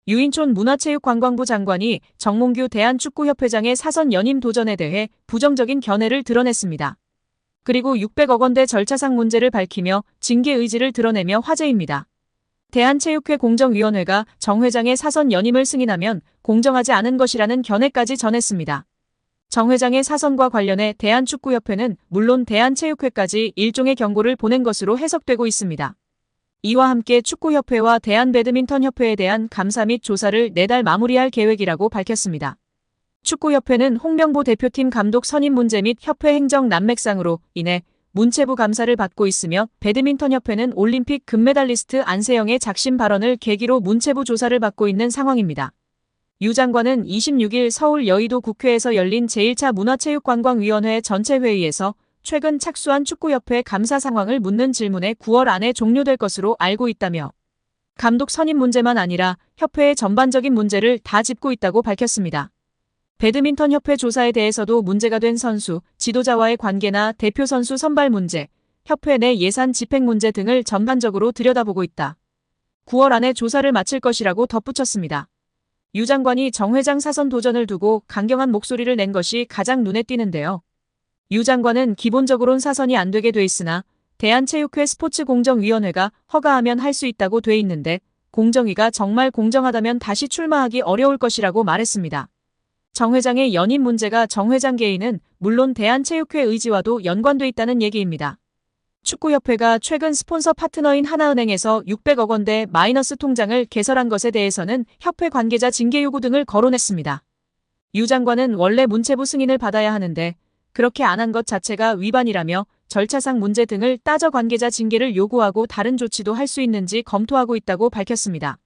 유인촌 문화체육관광부 장관이 정몽규 대한축구협회장의 사선 연임 도전에 대해 부정적인 견해를 드러냈습니다. 그리고 600억 원대 절차상 문제를 밝히며 징계 의지를 드러내며 화제입니다. 대한체육회 공정위원회가 정 회장의 사선 연임을 승인하면 공정하지 않은 것이라는 견해까지 전했습니다. 정 회장의 사선과 관련해 대한축구협회는 물론 대한체육회까지 일종의 경고를 보낸 것으로 해석되고 있습니다. 이와 함께 축구협회와 대한배드민턴협회에 대한 감사 및 조사를 내달 마무리할 계획이라고 밝혔습니다. 축구협회는 홍명보 대표팀 감독 선임 문제 및 협회 행정 난맥상으로 인해 문체부 감사를 받고 있으며 배드민턴협회는 올림픽 금메달리스트 안세영의 작심 발언을 계기로 문체부 조사를 받고 있는 상황입니다. 유 장관은 26일 서울 여의도 국회에서 열린 제1차 문화체육관광위원회 전체 회의에서 최근 착수한 축구협회 감사 상황을 묻는 질문에 9월 안에 종료될 것으로 알고 있다며 감독 선임 문제만 아니라 협회의 전반적인 문제를 다 짚고 있다고 밝혔습니다. 배드민턴협회 조사에 대해서도 문제가 된 선수, 지도자와의 관계나 대표 선수 선발 문제, 협회 내 예산 집행 문제 등을 전반적으로 들여다보고 있다. 9월 안에 조사를 마칠 것이라고 덧붙였습니다. 유 장관이 정 회장 사선 도전을 두고 강경한 목소리를 낸 것이 가장 눈에 띄는데요. 유 장관은 기본적으론 사선이 안 되게 돼 있으나 대한체육회 스포츠공정위원회가 허가하면 할 수 있다고 돼 있는데 공정위가 정말 공정하다면 다시 출마하기 어려울 것이라고 말했습니다. 정 회장의 연임 문제가 정 회장 개인은 물론 대한체육회 의지와도 연관돼 있다는 얘기입니다. 축구협회가 최근 스폰서 파트너인 하나은행에서 600억 원대 마이너스 통장을 개설한 것에 대해서는 협회 관계자 징계 요구 등을 거론했습니다. 유 장관은 원래 문체부 승인을 받아야 하는데 그렇게 안 한 것 자체가 위반이라며 절차상 문제 등을 따져 관계자 징계를 요구하고 다른 조치도 할 수 있는지 검토하고 있다고 밝혔습니다.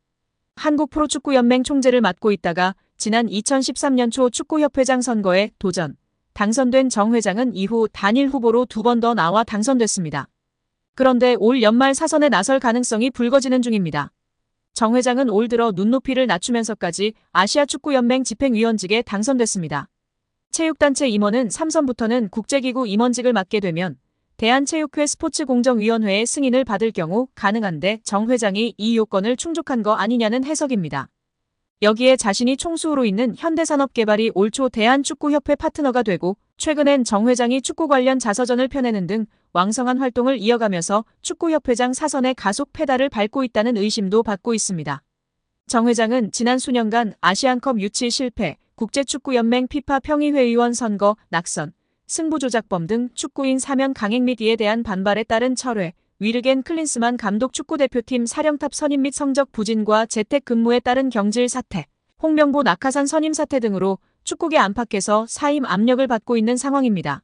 한국프로축구연맹 총재를 맡고 있다가 지난 2013년 초 축구협회장 선거에 도전, 당선된 정 회장은 이후 단일 후보로 2번 더 나와 당선됐습니다. 그런데 올 연말 사선에 나설 가능성이 불거지는 중입니다. 정 회장은 올 들어 눈높이를 낮추면서까지 아시아축구연맹 집행위원직에 당선됐습니다. 체육단체 임원은 3선부터는 국제기구 임원직을 맡게 되면 대한체육회 스포츠공정위원회의 승인을 받을 경우 가능한데 정 회장이 이 요건을 충족한 거 아니냐는 해석입니다. 여기에 자신이 총수로 있는 현대산업개발이 올 초 대한축구협회 파트너가 되고 최근엔 정 회장이 축구 관련 자서전을 펴내는 등 왕성한 활동을 이어가면서 축구협회장 사선의 가속 페달을 밟고 있다는 의심도 받고 있습니다. 정 회장은 지난 수년간 아시안컵 유치 실패, 국제축구연맹 피파 평의회의원 선거, 낙선, 승부조작범 등 축구인 사면 강행 및 이에 대한 반발에 따른 철회, 위르겐 클린스만 감독 축구대표팀 사령탑 선임 및 성적 부진과 재택근무에 따른 경질 사태, 홍명보 낙하산 선임 사태 등으로 축구계 안팎에서 사임 압력을 받고 있는 상황입니다.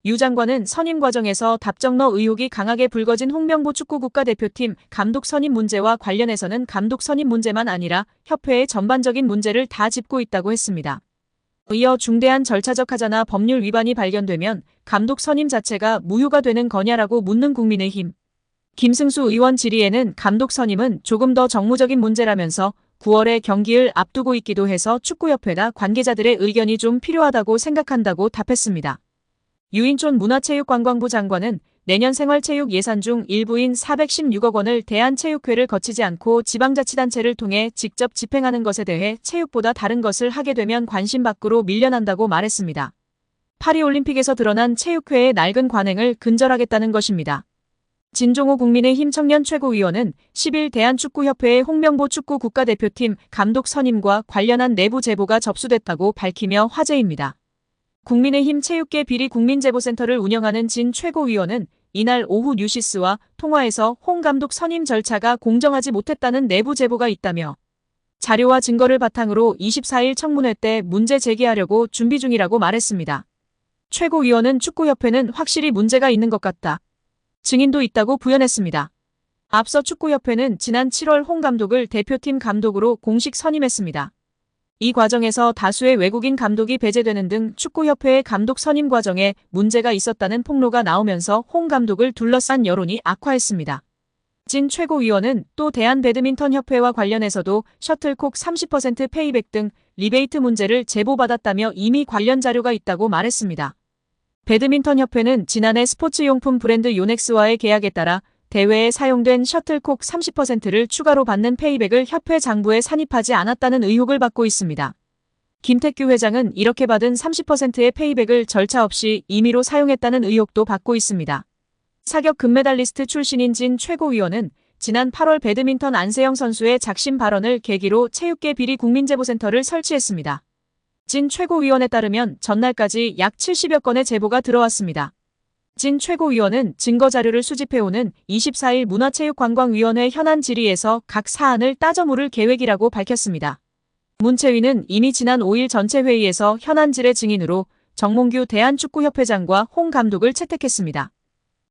유 장관은 선임 과정에서 답정너 의혹이 강하게 불거진 홍명보 축구 국가대표팀 감독 선임 문제와 관련해서는 감독 선임 문제만 아니라 협회의 전반적인 문제를 다 짚고 있다고 했습니다. 이어 중대한 절차적 하자나 법률 위반이 발견되면 감독 선임 자체가 무효가 되는 거냐라고 묻는 국민의힘. 김승수 의원 질의에는 감독 선임은 조금 더 정무적인 문제라면서 9월에 경기를 앞두고 있기도 해서 축구협회나 관계자들의 의견이 좀 필요하다고 생각한다고 답했습니다. 유인촌 문화체육관광부 장관은 내년 생활체육 예산 중 일부인 416억 원을 대한체육회를 거치지 않고 지방자치단체를 통해 직접 집행하는 것에 대해 체육보다 다른 것을 하게 되면 관심 밖으로 밀려난다고 말했습니다. 파리올림픽에서 드러난 체육회의 낡은 관행을 근절하겠다는 것입니다. 진종호 국민의힘 청년 최고위원은 10일 대한축구협회의 홍명보 축구 국가대표팀 감독 선임과 관련한 내부 제보가 접수됐다고 밝히며 화제입니다. 국민의힘 체육계 비리 국민제보센터를 운영하는 진 최고위원은 이날 오후 뉴시스와 통화에서 홍 감독 선임 절차가 공정하지 못했다는 내부 제보가 있다며 자료와 증거를 바탕으로 24일 청문회 때 문제 제기하려고 준비 중이라고 말했습니다. 최고위원은 축구협회는 확실히 문제가 있는 것 같다. 증인도 있다고 부연했습니다. 앞서 축구협회는 지난 7월 홍 감독을 대표팀 감독으로 공식 선임했습니다. 이 과정에서 다수의 외국인 감독이 배제되는 등 축구협회의 감독 선임 과정에 문제가 있었다는 폭로가 나오면서 홍 감독을 둘러싼 여론이 악화했습니다. 진 최고위원은 또 대한배드민턴협회와 관련해서도 셔틀콕 30% 페이백 등 리베이트 문제를 제보받았다며 이미 관련 자료가 있다고 말했습니다. 배드민턴협회는 지난해 스포츠용품 브랜드 요넥스와의 계약에 따라 대회에 사용된 셔틀콕 30%를 추가로 받는 페이백을 협회 장부에 산입하지 않았다는 의혹을 받고 있습니다. 김태규 회장은 이렇게 받은 30%의 페이백을 절차 없이 임의로 사용했다는 의혹도 받고 있습니다. 사격 금메달리스트 출신인 진 최고위원은 지난 8월 배드민턴 안세영 선수의 작심 발언을 계기로 체육계 비리 국민제보센터를 설치했습니다. 진 최고위원에 따르면 전날까지 약 70여 건의 제보가 들어왔습니다. 진 최고위원은 증거자료를 수집해오는 24일 문화체육관광위원회 현안 질의에서 각 사안을 따져 물을 계획이라고 밝혔습니다. 문체위는 이미 지난 5일 전체 회의에서 현안질의 증인으로 정몽규 대한축구협회장과 홍 감독을 채택했습니다.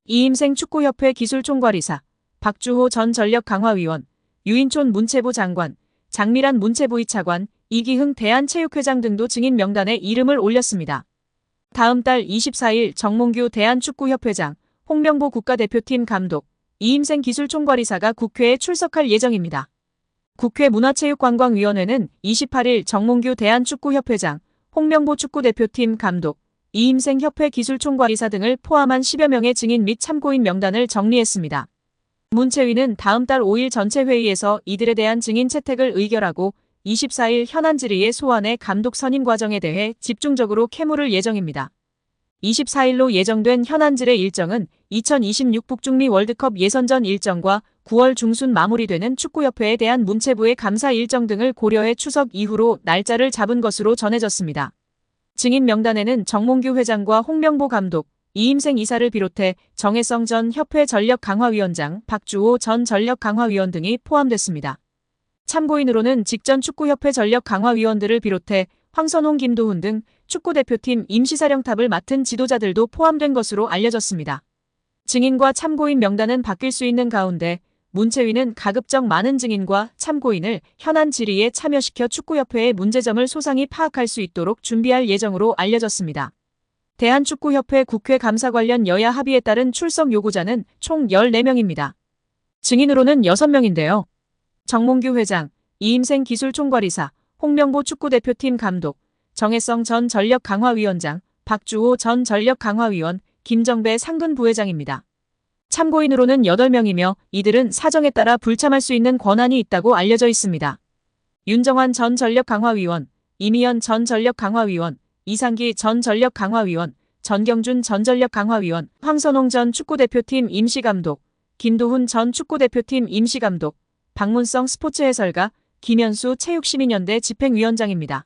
이임생 축구협회 기술총괄이사, 박주호 전 전력강화위원, 유인촌 문체부 장관, 장미란 문체부 2차관, 이기흥 대한체육회장 등도 증인 명단에 이름을 올렸습니다. 다음 달 24일 정몽규 대한축구협회장, 홍명보 국가대표팀 감독, 이임생 기술총괄이사가 국회에 출석할 예정입니다. 국회 문화체육관광위원회는 28일 정몽규 대한축구협회장, 홍명보 축구대표팀 감독, 이임생 협회 기술총괄이사 등을 포함한 10여 명의 증인 및 참고인 명단을 정리했습니다. 문체위는 다음 달 5일 전체 회의에서 이들에 대한 증인 채택을 의결하고 24일 현안 질의의 소환의 감독 선임 과정에 대해 집중적으로 캐물을 예정입니다. 24일로 예정된 현안질의 일정은 2026 북중미 월드컵 예선전 일정과 9월 중순 마무리되는 축구협회에 대한 문체부의 감사 일정 등을 고려해 추석 이후로 날짜를 잡은 것으로 전해졌습니다. 증인 명단에는 정몽규 회장과 홍명보 감독, 이임생 이사를 비롯해 정혜성 전 협회 전력강화위원장, 박주호 전 전력강화위원 등이 포함됐습니다. 참고인으로는 직전 축구협회 전력강화위원들을 비롯해 황선홍, 김도훈 등 축구대표팀 임시사령탑을 맡은 지도자들도 포함된 것으로 알려졌습니다. 증인과 참고인 명단은 바뀔 수 있는 가운데 문체위는 가급적 많은 증인과 참고인을 현안 질의에 참여시켜 축구협회의 문제점을 소상히 파악할 수 있도록 준비할 예정으로 알려졌습니다. 대한축구협회 국회 감사 관련 여야 합의에 따른 출석 요구자는 총 14명입니다. 증인으로는 6명인데요. 정몽규 회장, 이임생 기술총괄이사, 홍명보 축구대표팀 감독, 정혜성 전 전력강화위원장, 박주호 전 전력강화위원, 김정배 상근 부회장입니다. 참고인으로는 8명이며 이들은 사정에 따라 불참할 수 있는 권한이 있다고 알려져 있습니다. 윤정환 전 전력강화위원, 이미연 전 전력강화위원, 이상기 전 전력강화위원, 전경준 전 전력강화위원, 황선홍 전 축구대표팀 임시감독, 김도훈 전 축구대표팀 임시감독, 박문성 스포츠 해설가, 김현수 체육시민연대 집행위원장입니다.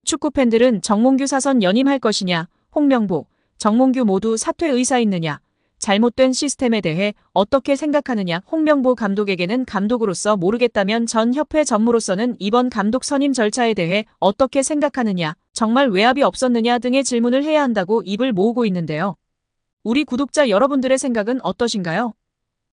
축구팬들은 정몽규 사선 연임할 것이냐, 홍명보, 정몽규 모두 사퇴 의사 있느냐, 잘못된 시스템에 대해 어떻게 생각하느냐, 홍명보 감독에게는 감독으로서 모르겠다면 전 협회 전무로서는 이번 감독 선임 절차에 대해 어떻게 생각하느냐, 정말 외압이 없었느냐 등의 질문을 해야 한다고 입을 모으고 있는데요. 우리 구독자 여러분들의 생각은 어떠신가요?